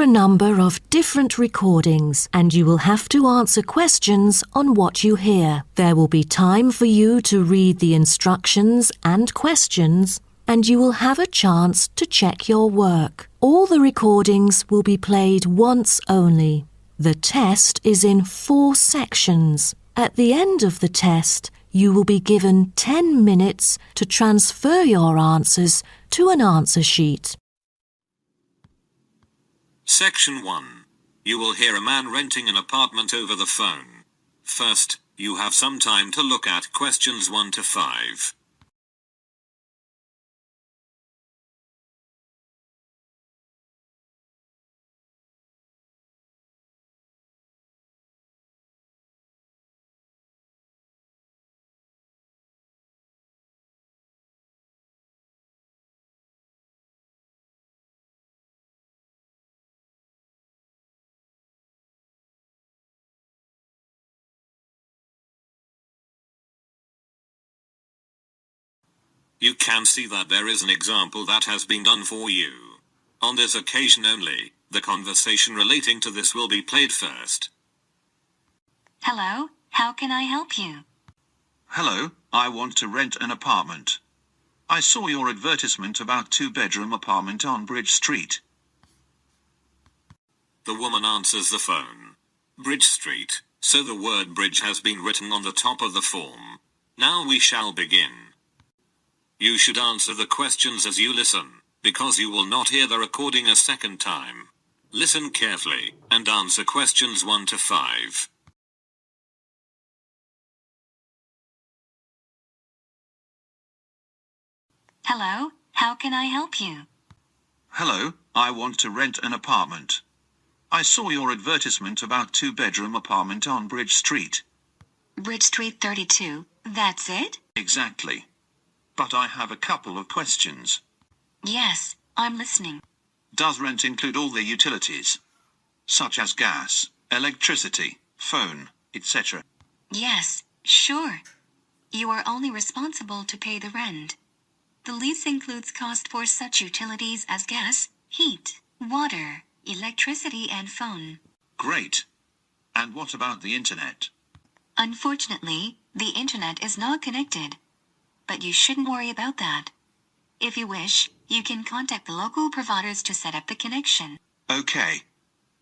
a number of different recordings and you will have to answer questions on what you hear. There will be time for you to read the instructions and questions, and you will have a chance to check your work. All the recordings will be played once only. The test is in 4 sections. At the end of the test, you will be given 10 minutes to transfer your answers to an answer sheet. Section 1. You will hear a man renting an apartment over the phone. First, you have some time to look at questions 1 to 5. You can see that there is an example that has been done for you. On this occasion only, the conversation relating to this will be played first. Hello, how can I help you? Hello, I want to rent an apartment. I saw your advertisement about 2-bedroom apartment on Bridge Street. The woman answers the phone. Bridge Street, so the word bridge has been written on the top of the form. Now we shall begin. You should answer the questions as you listen, because you will not hear the recording a second time. Listen carefully, and answer questions 1 to 5. Hello, how can I help you? Hello, I want to rent an apartment. I saw your advertisement about 2-bedroom apartment on Bridge Street. Bridge Street 32, that's it? Exactly. But I have a couple of questions. Yes, I'm listening. Does rent include all the utilities, such as gas, electricity, phone, etc.? Yes, sure. You are only responsible to pay the rent. The lease includes cost for such utilities as gas, heat, water, electricity and phone. Great. And what about the internet? Unfortunately, the internet is not connected. But you shouldn't worry about that. If you wish, you can contact the local providers to set up the connection. Okay.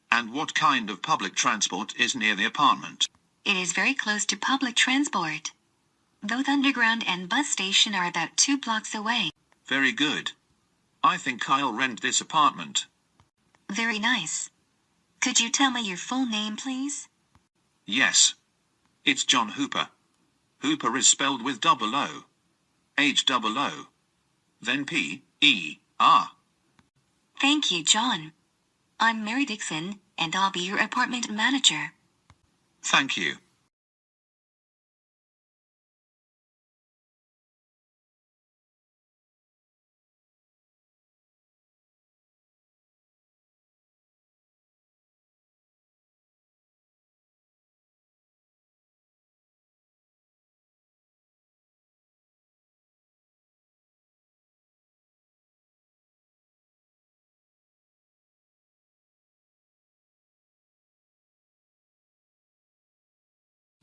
And what kind of public transport is near the apartment? It is very close to public transport. Both underground and bus station are about 2 blocks away. Very good. I think I'll rent this apartment. Very nice. Could you tell me your full name, please? Yes. It's John Hooper. Hooper is spelled with double O. H-double-O. Then P-E-R. Thank you, John. I'm Mary Dixon, and I'll be your apartment manager. Thank you.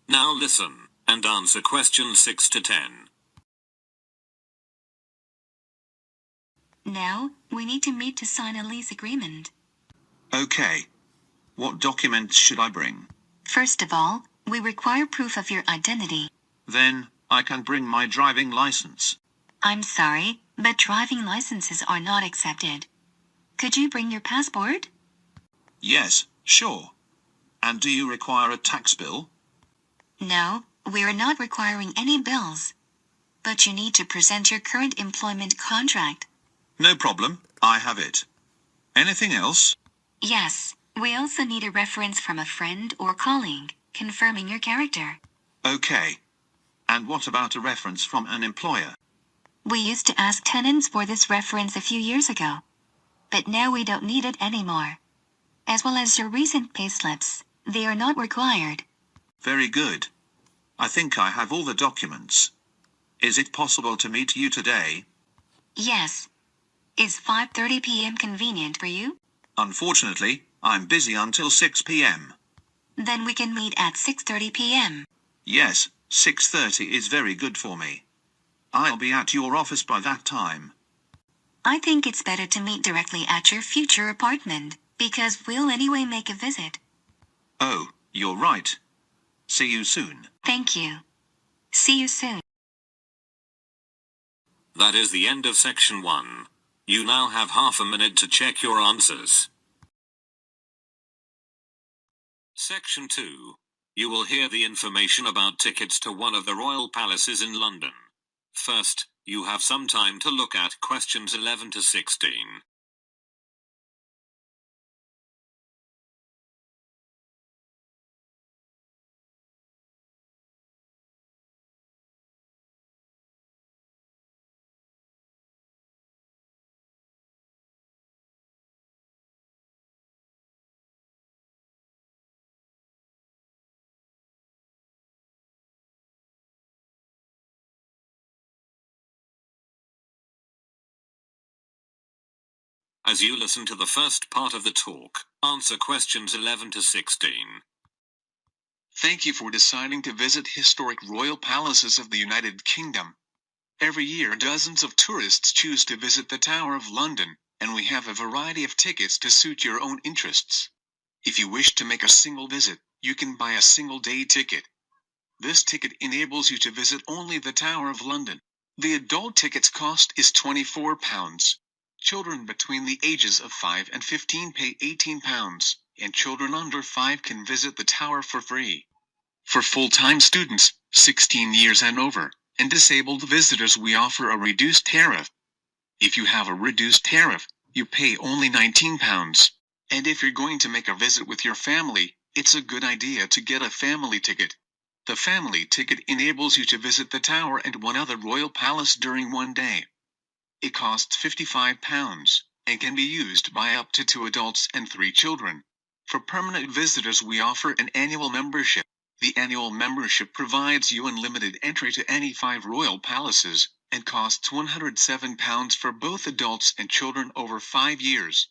Now listen, and answer questions 6 to 10. Now, we need to meet to sign a lease agreement. Okay. What documents should I bring? First of all, we require proof of your identity. Then, I can bring my driving license. I'm sorry, but driving licenses are not accepted. Could you bring your passport? Yes, sure. And do you require a tax bill? No, we're not requiring any bills. But you need to present your current employment contract. No problem, I have it. Anything else? Yes, we also need a reference from a friend or colleague, confirming your character. Okay. And what about a reference from an employer? We used to ask tenants for this reference a few years ago. But now we don't need it anymore. As well as your recent payslips, they are not required. Very good. I think I have all the documents. Is it possible to meet you today? Yes. Is 5:30 p.m. convenient for you? Unfortunately, I'm busy until 6 p.m. Then we can meet at 6:30 p.m. Yes, 6:30 is very good for me. I'll be at your office by that time. I think it's better to meet directly at your future apartment, because we'll anyway make a visit. Oh, you're right. See you soon. Thank you. See you soon. That is the end of section 1. You now have half a minute to check your answers. Section 2. You will hear the information about tickets to one of the royal palaces in London. First, you have some time to look at questions 11 to 16. As you listen to the first part of the talk, answer questions 11 to 16. Thank you for deciding to visit historic royal palaces of the United Kingdom. Every year dozens of tourists choose to visit the Tower of London, and we have a variety of tickets to suit your own interests. If you wish to make a single visit, you can buy a single-day ticket. This ticket enables you to visit only the Tower of London. The adult ticket's cost is £24. Children between the ages of 5 and 15 pay £18, and children under 5 can visit the tower for free. For full-time students, 16 years and over, and disabled visitors we offer a reduced tariff. If you have a reduced tariff, you pay only £19. And if you're going to make a visit with your family, it's a good idea to get a family ticket. The family ticket enables you to visit the tower and one other royal palace during one day. It costs £55, and can be used by up to 2 adults and 3 children. For permanent visitors we offer an annual membership. The annual membership provides you unlimited entry to any 5 royal palaces, and costs £107 for both adults and children over 5 years.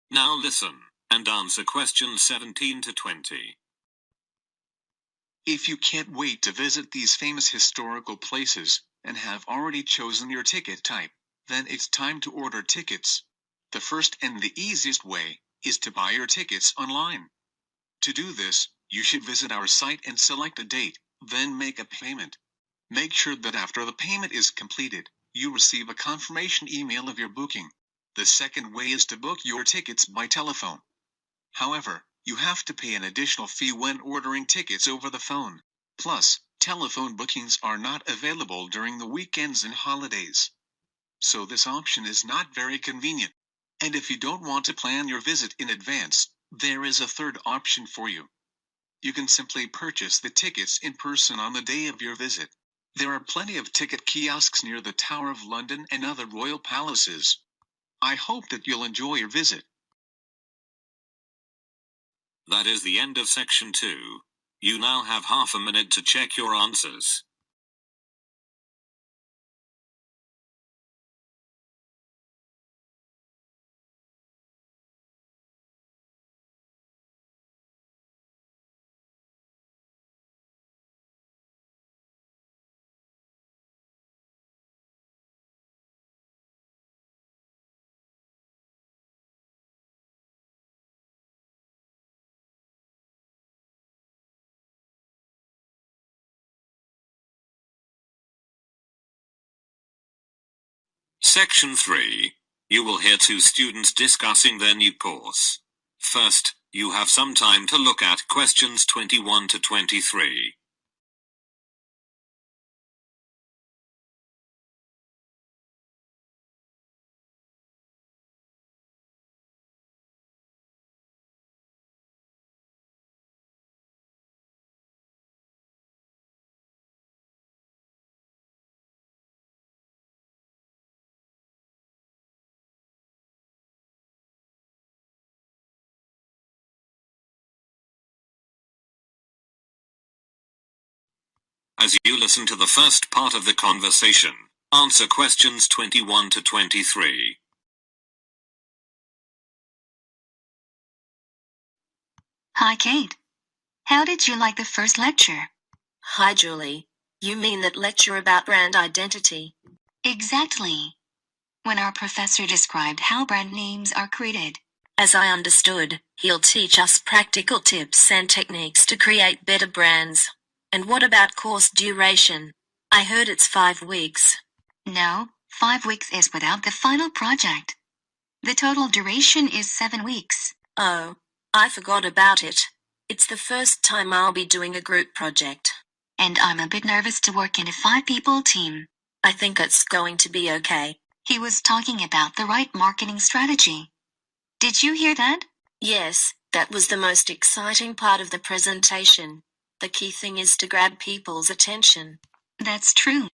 Now listen, and answer questions 17 to 20. If you can't wait to visit these famous historical places, and have already chosen your ticket type, then it's time to order tickets. The first and the easiest way is to buy your tickets online. To do this, you should visit our site and select a date, then make a payment. Make sure that after the payment is completed, you receive a confirmation email of your booking. The second way is to book your tickets by telephone. However, you have to pay an additional fee when ordering tickets over the phone. Plus, telephone bookings are not available during the weekends and holidays. So this option is not very convenient. And if you don't want to plan your visit in advance, there is a third option for you. You can simply purchase the tickets in person on the day of your visit. There are plenty of ticket kiosks near the Tower of London and other royal palaces. I hope that you'll enjoy your visit. That is the end of section 2. You now have half a minute to check your answers. Section 3. You will hear 2 students discussing their new course. First, you have some time to look at questions 21 to 23. As you listen to the first part of the conversation, answer questions 21 to 23. Hi, Kate. How did you like the first lecture? Hi, Julie. You mean that lecture about brand identity? Exactly. When our professor described how brand names are created. As I understood, he'll teach us practical tips and techniques to create better brands. And what about course duration? I heard it's 5 weeks. No, 5 weeks is without the final project. The total duration is 7 weeks. Oh, I forgot about it. It's the first time I'll be doing a group project. And I'm a bit nervous to work in a 5-people team. I think it's going to be okay. He was talking about the right marketing strategy. Did you hear that? Yes, that was the most exciting part of the presentation. The key thing is to grab people's attention. That's true.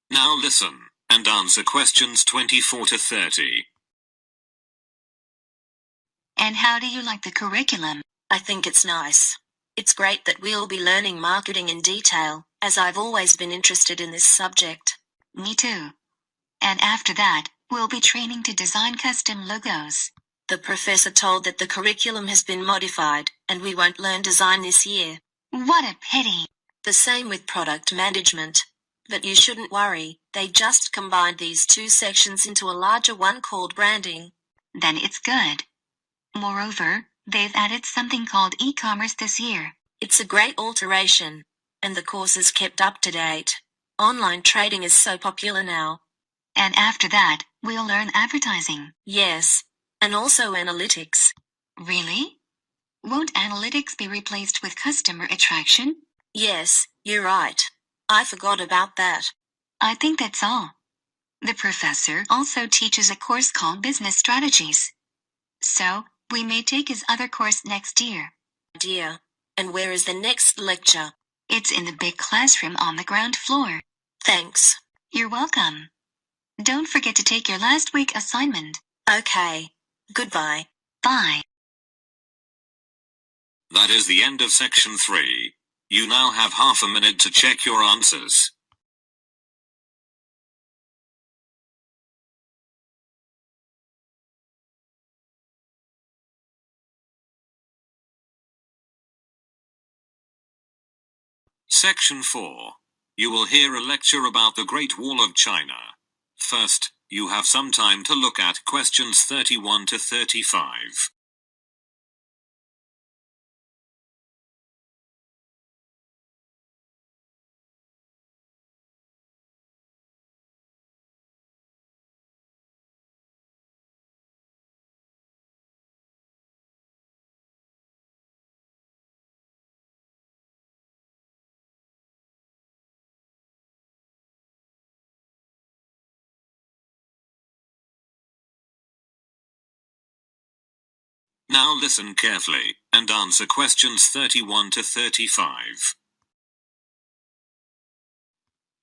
Now listen, and answer questions 24 to 30. And how do you like the curriculum? I think it's nice. It's great that we'll be learning marketing in detail, as I've always been interested in this subject. Me too. And after that, we'll be training to design custom logos. The professor told that the curriculum has been modified, and we won't learn design this year. What a pity. The same with product management. But you shouldn't worry, they just combined these 2 sections into a larger one called branding. Then it's good. Moreover, they've added something called e-commerce this year. It's a great alteration, and the course is kept up to date. Online trading is so popular now. And after that, we'll learn advertising. Yes, and also analytics. Really? Won't analytics be replaced with customer attraction? Yes, you're right. I forgot about that. I think that's all. The professor also teaches a course called Business Strategies. So, we may take his other course next year. Dear. And where is the next lecture? It's in the big classroom on the ground floor. Thanks. You're welcome. Don't forget to take your last week assignment. Okay. Goodbye. Bye. That is the end of section 3. You now have half a minute to check your answers. Section 4. You will hear a lecture about the Great Wall of China. First, you have some time to look at questions 31 to 35. Now listen carefully, and answer questions 31 to 35.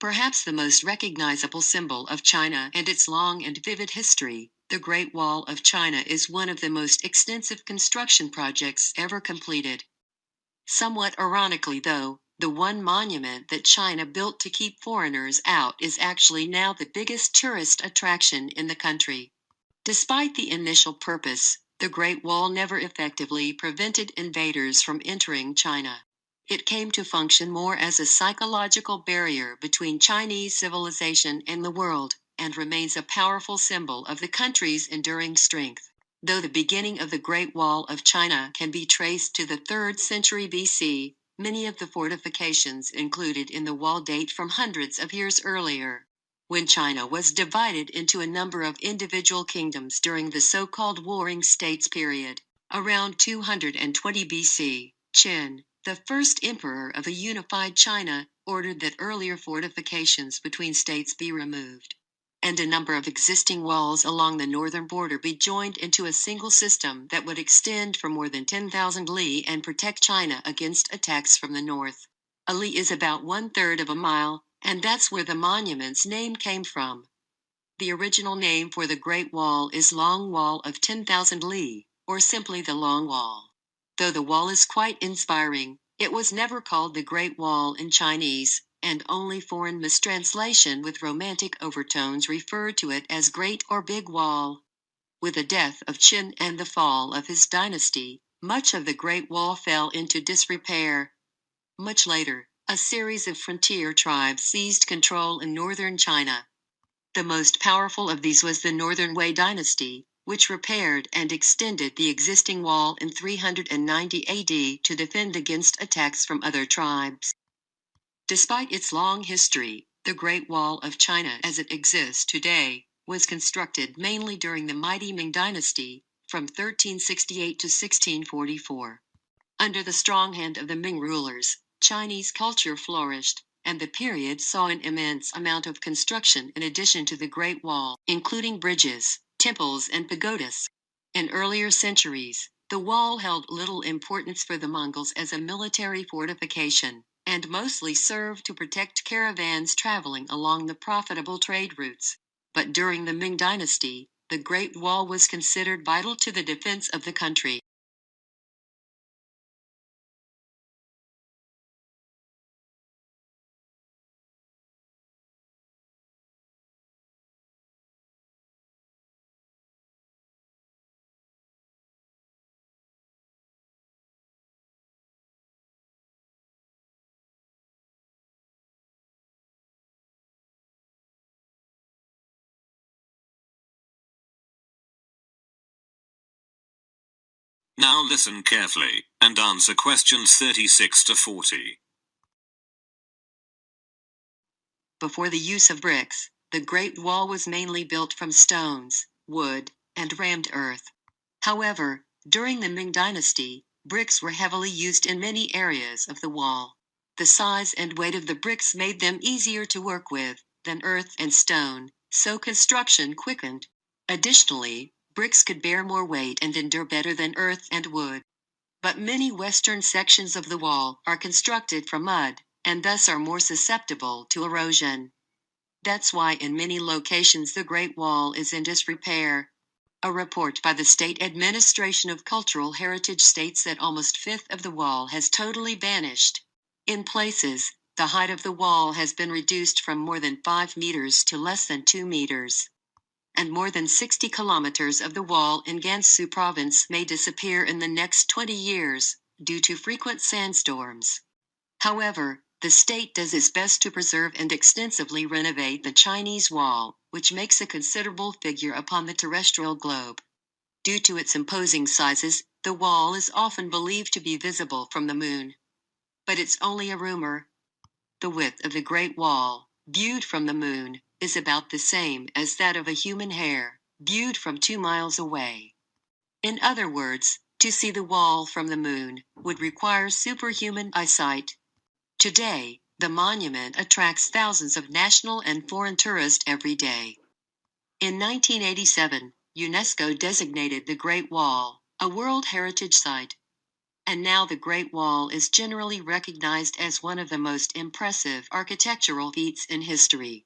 Perhaps the most recognizable symbol of China and its long and vivid history, the Great Wall of China is one of the most extensive construction projects ever completed. Somewhat ironically though, the one monument that China built to keep foreigners out is actually now the biggest tourist attraction in the country. Despite the initial purpose, the Great Wall never effectively prevented invaders from entering China. It came to function more as a psychological barrier between Chinese civilization and the world, and remains a powerful symbol of the country's enduring strength. Though the beginning of the Great Wall of China can be traced to the 3rd century BC, many of the fortifications included in the wall date from hundreds of years earlier, when China was divided into a number of individual kingdoms during the so-called Warring States period. Around 220 BC, Qin, The first emperor of a unified China ordered that earlier fortifications between states be removed, and a number of existing walls along the northern border be joined into a single system that would extend for more than 10,000 li and protect China against attacks from the north. A li is about 1/3 of a mile, and that's where the monument's name came from. The original name for the Great Wall is Long Wall of 10,000 li, or simply the Long Wall. Though the wall is quite inspiring, it was never called the Great Wall in Chinese, and only foreign mistranslation with romantic overtones referred to it as Great or Big Wall. With the death of Qin and the fall of his dynasty, much of the Great Wall fell into disrepair. Much later, a series of frontier tribes seized control in northern China. The most powerful of these was the Northern Wei dynasty, which repaired and extended the existing wall in 390 AD to defend against attacks from other tribes. Despite its long history, the Great Wall of China as it exists today was constructed mainly during the mighty Ming dynasty, from 1368 to 1644. Under the strong hand of the Ming rulers, Chinese culture flourished, and the period saw an immense amount of construction in addition to the Great Wall, including bridges, temples, and pagodas. In earlier centuries, the wall held little importance for the Mongols as a military fortification, and mostly served to protect caravans traveling along the profitable trade routes. But during the Ming dynasty, the Great Wall was considered vital to the defense of the country. Now listen carefully, and answer questions 36 to 40. Before the use of bricks, the Great Wall was mainly built from stones, wood, and rammed earth. However, during the Ming dynasty, bricks were heavily used in many areas of the wall. The size and weight of the bricks made them easier to work with than earth and stone, so construction quickened. Additionally, bricks could bear more weight and endure better than earth and wood. But many western sections of the wall are constructed from mud, and thus are more susceptible to erosion. That's why in many locations the Great Wall is in disrepair. A report by the State Administration of Cultural Heritage states that almost 1/5 of the wall has totally vanished. In places, the height of the wall has been reduced from more than 5 meters to less than 2 meters. And more than 60 kilometers of the wall in Gansu province may disappear in the next 20 years, due to frequent sandstorms. However, the state does its best to preserve and extensively renovate the Chinese wall, which makes a considerable figure upon the terrestrial globe. Due to its imposing sizes, the wall is often believed to be visible from the moon. But it's only a rumor. The width of the Great Wall, viewed from the moon, is about the same as that of a human hair, viewed from 2 miles away. In other words, to see the wall from the moon would require superhuman eyesight. Today, the monument attracts thousands of national and foreign tourists every day. In 1987, UNESCO designated the Great Wall a World Heritage Site. And now the Great Wall is generally recognized as one of the most impressive architectural feats in history.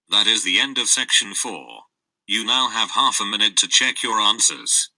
That is the end of section 4. You now have half a minute to check your answers.